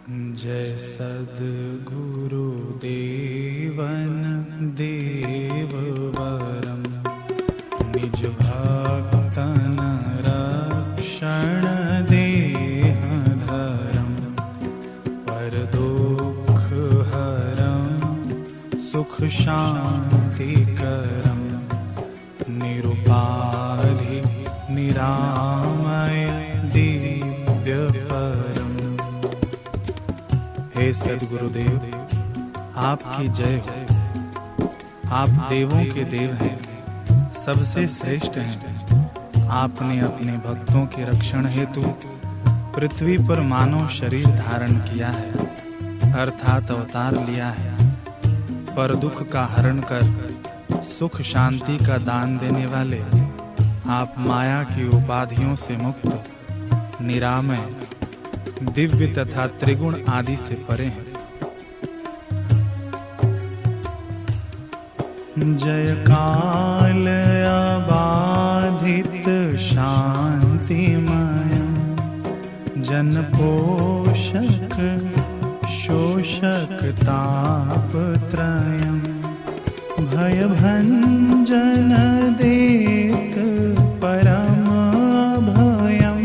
जय सद्गुरु देवन देववरम निज भक्तन रक्षण देहधरम पर दुख हरम सुख शांतिकरम निरुपाधि निरामय दिव्य परम। हे सद्गुरुदेव, आपकी जय हो। आप देवों के देव हैं, सबसे श्रेष्ठ हैं। आपने अपने भक्तों के रक्षण हेतु पृथ्वी पर मानव शरीर धारण किया है, अर्थात अवतार लिया है। पर दुख का हरण कर सुख शांति का दान देने वाले आप माया की उपाधियों से मुक्त, निरामय, दिव्य तथा त्रिगुण आदि से परे हैं। जय काल अबाधित शांतिमय जन पोषक शोषक तापत्रयम् भय भंजन देत परम भयम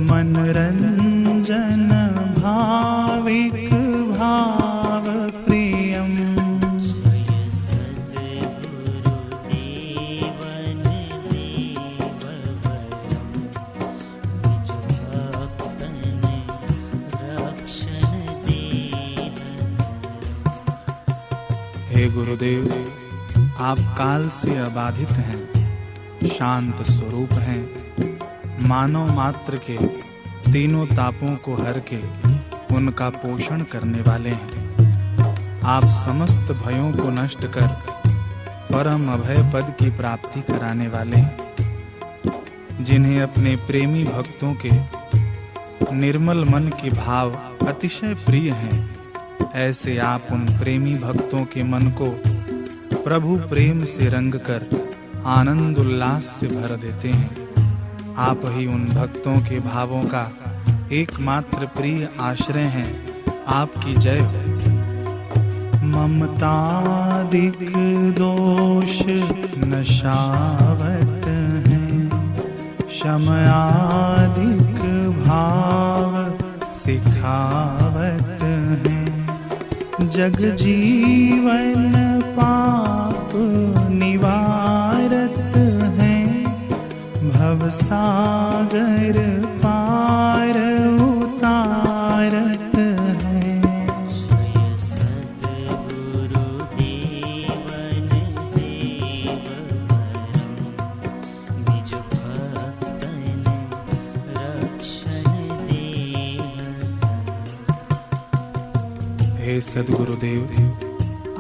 मनरंजन भाविक भाव प्रियम। हे गुरुदेव, आप काल से अबाधित हैं, शांत स्वरूप हैं, मानव मात्र के तीनों तापों को हर के उनका पोषण करने वाले हैं। आप समस्त भयों को नष्ट कर परम अभय पद की प्राप्ति कराने वाले हैं। जिन्हें अपने प्रेमी भक्तों के निर्मल मन के भाव अतिशय प्रिय हैं, ऐसे आप उन प्रेमी भक्तों के मन को प्रभु प्रेम से रंग कर आनंद उल्लास से भर देते हैं। आप ही उन भक्तों के भावों का एकमात्र प्रिय आश्रय हैं। आपकी जय हो। ममतादिक दोष नशावत हैं, शमयादिक भाव सिखावत हैं। जग जीवन पाप निवारत हैं, भव सागर पार उतारत हैं। सद्गुरु देवन देववरम निज भक्तन रक्षण देहधरम। हे सद्गुरुदेव,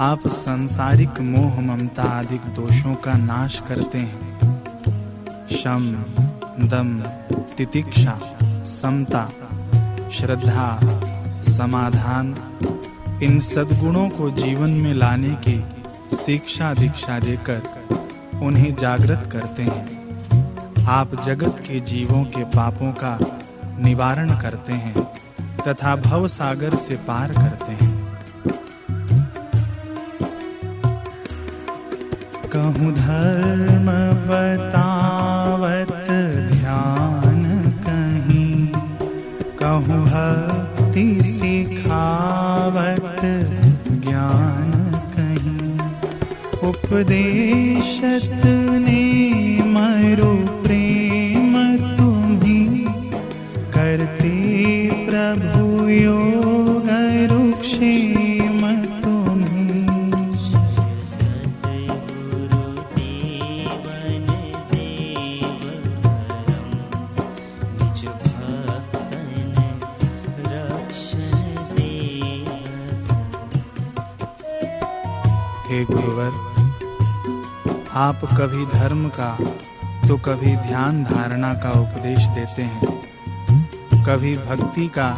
आप सांसारिक मोह ममता आदि दोषों का नाश करते हैं। शम, दम, तितिक्षा, समता, श्रद्धा, समाधान, इन सद्गुणों को जीवन में लाने की शिक्षा दीक्षा देकर उन्हें जागृत करते हैं। आप जगत के जीवों के पापों का निवारण करते हैं तथा भव सागर से पार करते हैं। कहूँ धर्म बतावत ध्यान कहीं, कहूँ भक्ति सिखावत ज्ञान कहीं। उपदेशत ने मरु प्रेम तुम्ही, करते प्रभु योग रुक्षेम तुम्ही। सद्गुरु देवन देववरम निज भक्तन रक्षण देहधरम। हे गुरुवर, आप कभी धर्म का तो कभी ध्यान धारणा का उपदेश देते हैं, कभी भक्ति का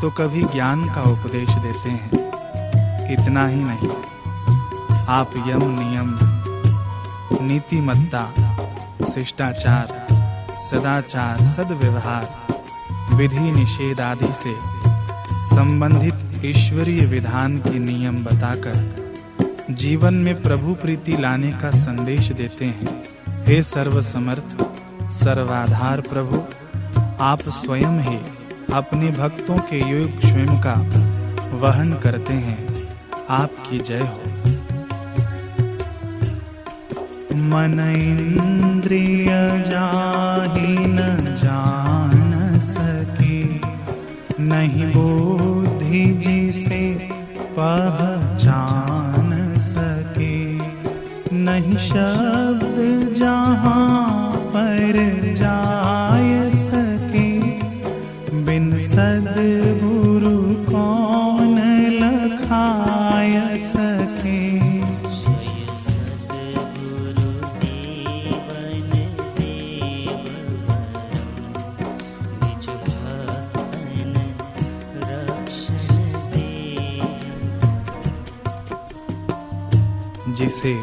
तो कभी ज्ञान का उपदेश देते हैं। इतना ही नहीं, आप यम नियम, नीतिमत्ता, शिष्टाचार, सदाचार, सद्व्यवहार, विधि निषेध आदि से संबंधित ईश्वरीय विधान के नियम बताकर जीवन में प्रभु प्रीति लाने का संदेश देते हैं। हे सर्वसमर्थ सर्वाधार प्रभु, आप स्वयं ही अपने भक्तों के योग स्वयं का वहन करते हैं। आपकी जय हो। मन इंद्रिय जाहि न जान सके, नहीं बुद्धि जिसे पहचान सके, नहीं शब्द जहाँ पर जाय सके, बिन सद्गुरु कौन लखाय सके। जय सद्गुरु देवन देववरम, निज भक्तन रक्षण दे। जिसे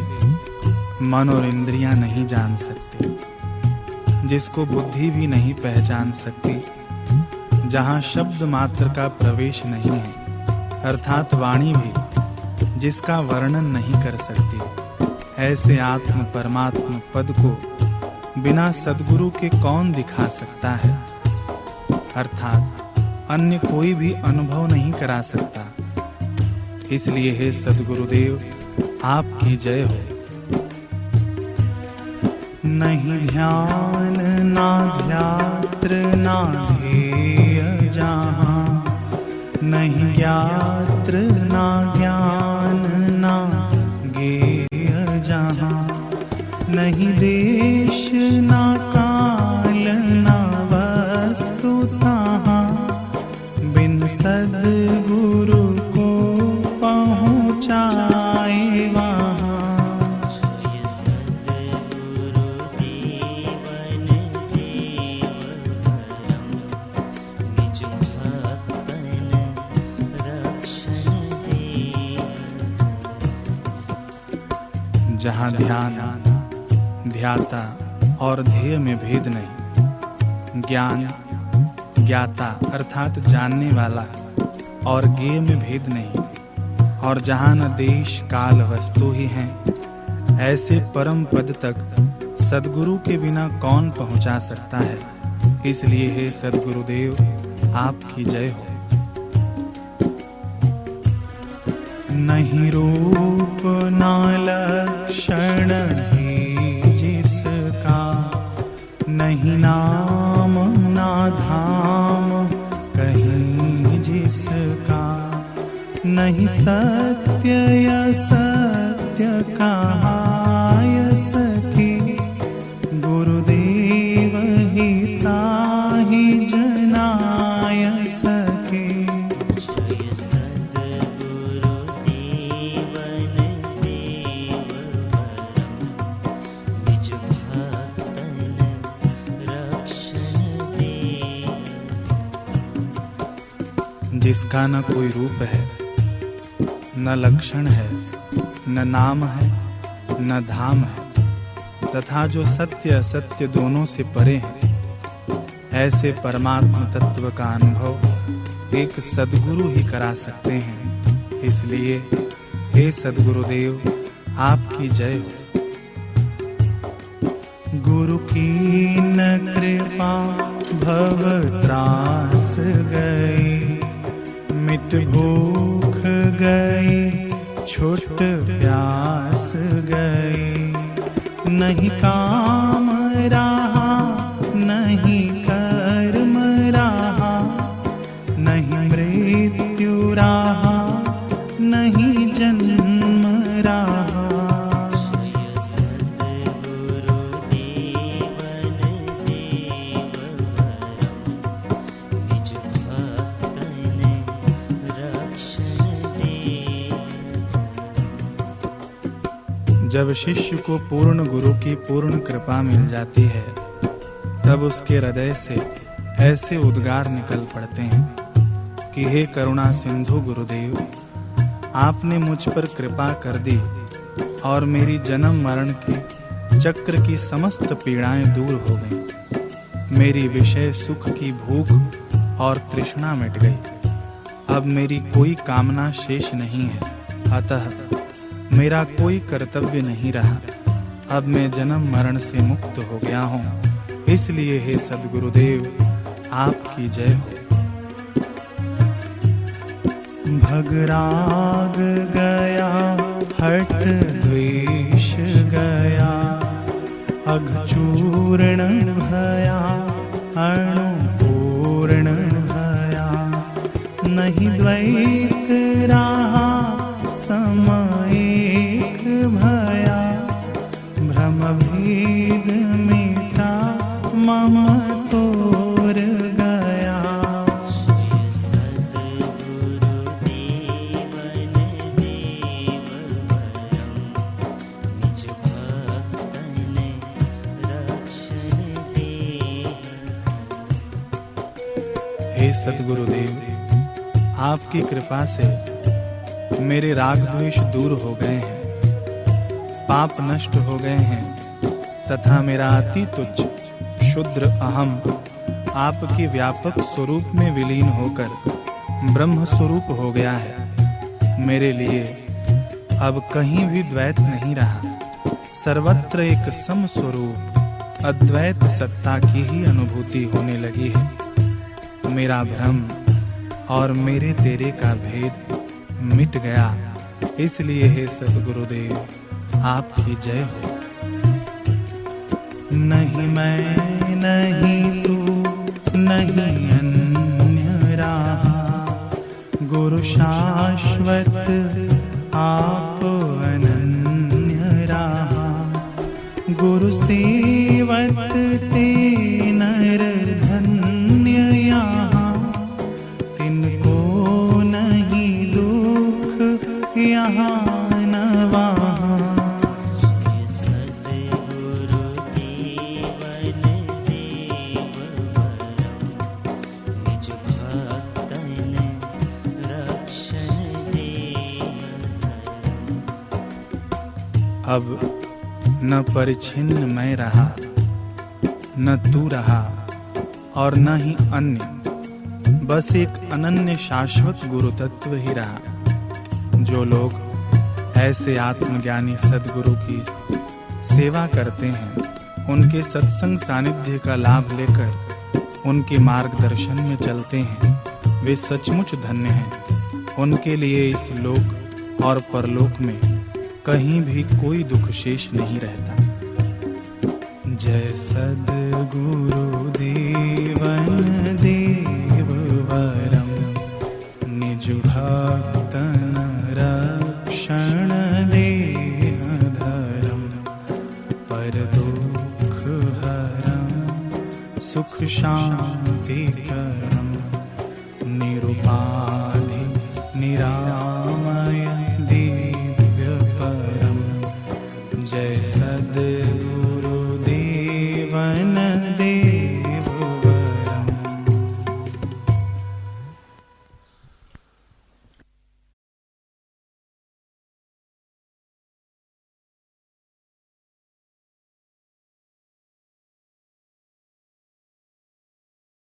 मन और इंद्रियां नहीं जान सकती, जिसको बुद्धि भी नहीं पहचान सकती, जहाँ शब्द मात्र का प्रवेश नहीं है, अर्थात वाणी भी जिसका वर्णन नहीं कर सकती, ऐसे आत्म परमात्म पद को बिना सद्गुरु के कौन दिखा सकता है। अर्थात अन्य कोई भी अनुभव नहीं करा सकता। इसलिए हे सद्गुरुदेव, आपकी जय हो। नहीं ध्यान ना ध्यात्र ना ध्येय जहाँ, नहीं ज्ञात्र ना ज्ञान ना ज्ञेय जहाँ, नहीं देश ना काल ना वस्तु तहाँ, बिन सद्गुरु को पहुँचाए वहाँ। जय सद्गुरु देवन देववरम, निज भक्तन रक्षण दे। जहाँ ध्यान, ध्याता और ध्येय में भेद नहीं, ज्ञान, ज्ञाता अर्थात जानने वाला और ज्ञेय में भेद नहीं, और जहाँ न देश काल वस्तु ही हैं, ऐसे परम पद तक सद्गुरु के बिना कौन पहुँचा सकता है। इसलिए हे सद्गुरुदेव, आपकी जय हो। नहीं रूप ना लक्षण ही जिसका, नहीं नाम ना धाम कहीं जिसका, नहीं सत्य या सत्य कहाय सके, गुरुदेव ही ताहि जनाय सके। जय सद्गुरु देवन देववरम, निज भक्तन रक्षण दे। जिसका न कोई रूप है, न लक्षण है, न नाम है, न धाम है, तथा जो सत्य असत्य दोनों से परे हैं, ऐसे परमात्म तत्व का अनुभव एक सद्गुरु ही करा सकते हैं। इसलिए हे सद्गुरुदेव, आपकी जय हो। गुरु की न कृपा भव त्रास गई, मिट भूख गई छुट प्यास गई, नहीं काम रहा नहीं कर्म रहा, नहीं मृत्यु रहा नहीं जन्म रहा। जय सद्गुरु देवन देववरम, निज भक्तन रक्षण दे। जब शिष्य को पूर्ण गुरु की पूर्ण कृपा मिल जाती है, तब उसके हृदय से ऐसे उद्गार निकल पड़ते हैं कि हे करुणा सिंधु गुरुदेव, आपने मुझ पर कृपा कर दी और मेरी जन्म मरण के चक्र की समस्त पीड़ाएं दूर हो गईं। मेरी विषय सुख की भूख और तृष्णा मिट गई। अब मेरी कोई कामना शेष नहीं है, अतः मेरा कोई कर्तव्य नहीं रहा। अब मैं जन्म मरण से मुक्त हो गया हूँ, इसलिए हे सद्गुरुदेव आपकी जय हो। भगराग गया, हठ द्वेष गया, अघचूर्ण भया, अणुपूर्ण भया, नहीं द्वैत रहा सम एक भया, भ्रम भेद मिटा मम तोर गया। हे सद्गुरुदेव, आपकी कृपा से मेरे राग द्वेष दूर हो गए हैं, पाप नष्ट हो गए हैं तथा मेरा अति तुच्छ शुद्र अहम आपके व्यापक स्वरूप में विलीन होकर ब्रह्म स्वरूप हो गया है। मेरे लिए अब कहीं भी द्वैत नहीं रहा, सर्वत्र एक सम स्वरूप अद्वैत सत्ता की ही अनुभूति होने लगी है। मेरा भ्रम और मेरे तेरे का भेद मिट गया, इसलिए हे सद्गुरुदेव आपकी जय हो। नहीं मैं नहीं तू नहीं अन्य रहा, गुरु शाश्वत आप अनन्य रहा, गुरु सेवत ते नर धन्य यहाँ, तिनको नहीं दुख यहाँ न वहाँ। अब न परिच्छिन्न मैं रहा, न तू रहा और न ही अन्य, बस एक अनन्य शाश्वत गुरु तत्व ही रहा। जो लोग ऐसे आत्मज्ञानी सद्गुरु की सेवा करते हैं, उनके सत्संग सानिध्य का लाभ लेकर उनके मार्गदर्शन में चलते हैं, वे सचमुच धन्य हैं। उनके लिए इस लोक और परलोक में कहीं भी कोई दुख शेष नहीं रहता। जय सद्गुरु देवन देव वरम, निज भक्तन रक्षण देह धरम, पर दुख हरम सुख शांति करम, निरुपाधि निरामय दिव्य परम। जय सद्गुरु